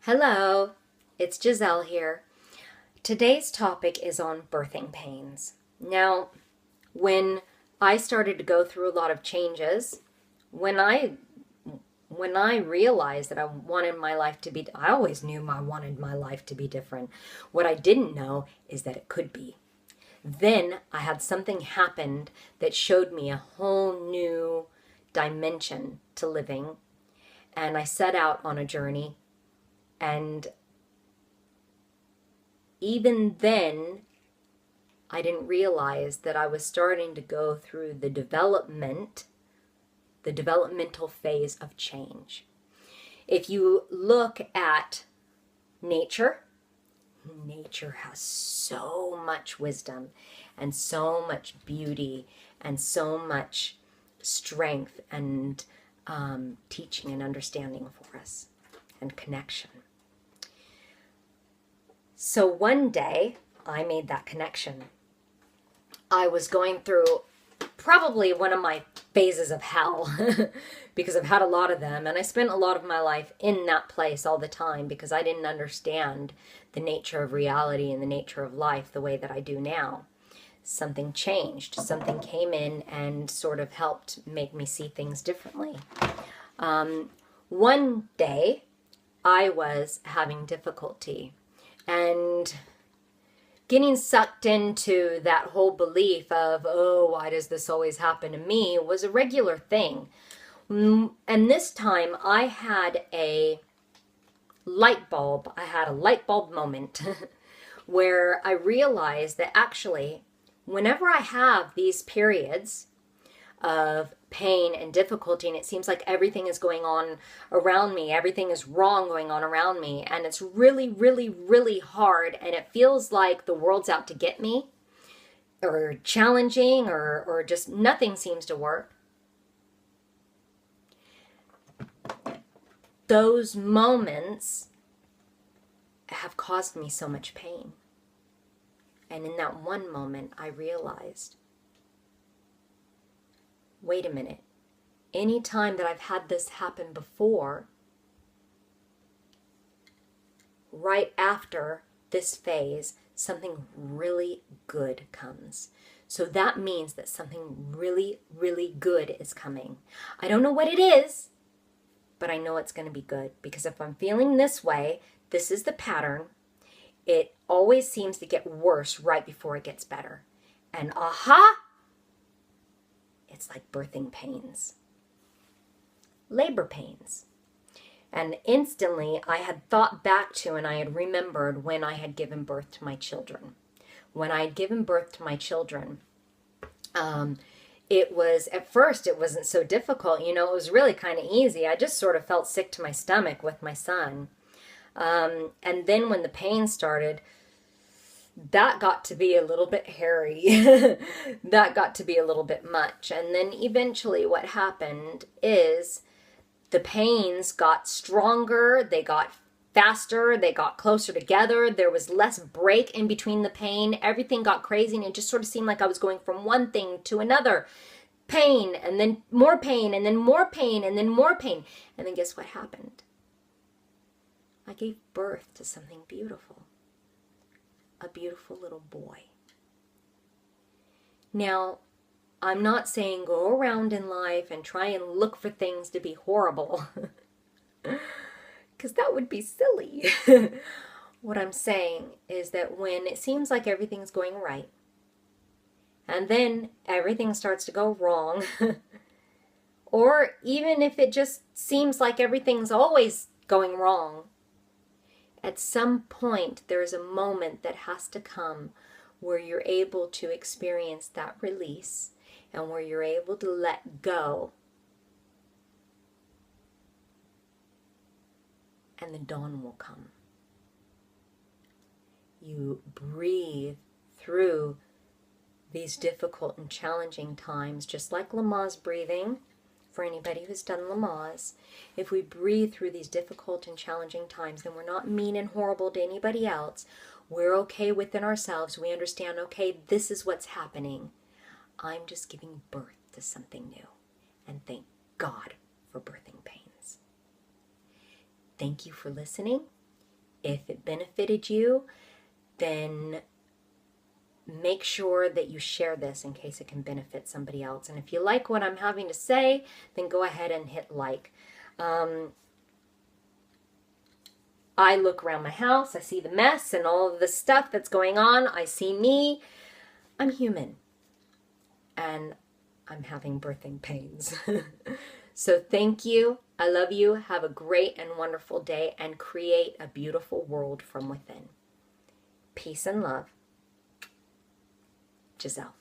Hello, it's Giselle here. Today's topic is on birthing pains. Now, when I started to go through a lot of changes, when I realized that I wanted my life to be, I always knew I wanted my life to be different. What I didn't know is that it could be. Then I had something happen that showed me a whole new dimension to living, and I set out on a journey. And even then, I didn't realize that I was starting to go through the developmental phase of change. If you look at nature, nature has so much wisdom and so much beauty and so much strength and teaching and understanding for us and connection. So one day, I made that connection. I was going through probably one of my phases of hell because I've had a lot of them, and I spent a lot of my life in that place all the time because I didn't understand the nature of reality and the nature of life the way that I do now. Something changed. Something came in and sort of helped make me see things differently. One day, I was having difficulty and getting sucked into that whole belief of, oh, why does this always happen to me, was a regular thing. And this time I had a light bulb moment where I realized that actually, whenever I have these periods of pain and difficulty, and it seems like everything is going on around me, everything is wrong going on around me, and it's really, really, really hard, and it feels like the world's out to get me, or challenging, or just nothing seems to work. Those moments have caused me so much pain. And in that one moment, I realized, wait a minute, any time that I've had this happen before, right after this phase, something really good comes. So that means that something really, really good is coming. I don't know what it is, but I know it's going to be good, because if I'm feeling this way, this is the pattern. It always seems to get worse right before it gets better. And aha! It's like birthing pains, labor pains. And instantly I had thought back to, and I had remembered when I had given birth to my children. When I had given birth to my children, it was, at first it wasn't so difficult. It was really kind of easy. I just sort of felt sick to my stomach with my son. And then when the pain started, that got to be a little bit hairy. That got to be a little bit much. And then eventually what happened is the pains got stronger, they got faster, they got closer together, there was less break in between the pain, everything got crazy, and it just sort of seemed like I was going from one thing to another. Pain, and then more pain, and then more pain, and then more pain. And then guess what happened? I gave birth to something beautiful. A beautiful little boy. Now, I'm not saying go around in life and try and look for things to be horrible, because that would be silly. What I'm saying is that when it seems like everything's going right, and then everything starts to go wrong, or even if it just seems like everything's always going wrong, at some point, there's a moment that has to come where you're able to experience that release and where you're able to let go. And the dawn will come. You breathe through these difficult and challenging times, just like Lamaze breathing. For anybody who's done Lamaze, if we breathe through these difficult and challenging times, then we're not mean and horrible to anybody else. We're okay within ourselves. We understand, okay, this is what's happening. I'm just giving birth to something new. And thank God for birthing pains. Thank you for listening. If it benefited you, then make sure that you share this in case it can benefit somebody else. And if you like what I'm having to say, then go ahead and hit like. I look around my house, I see the mess and all of the stuff that's going on. I see me. I'm human. And I'm having birthing pains. So thank you. I love you. Have a great and wonderful day and create a beautiful world from within. Peace and love. Giselle.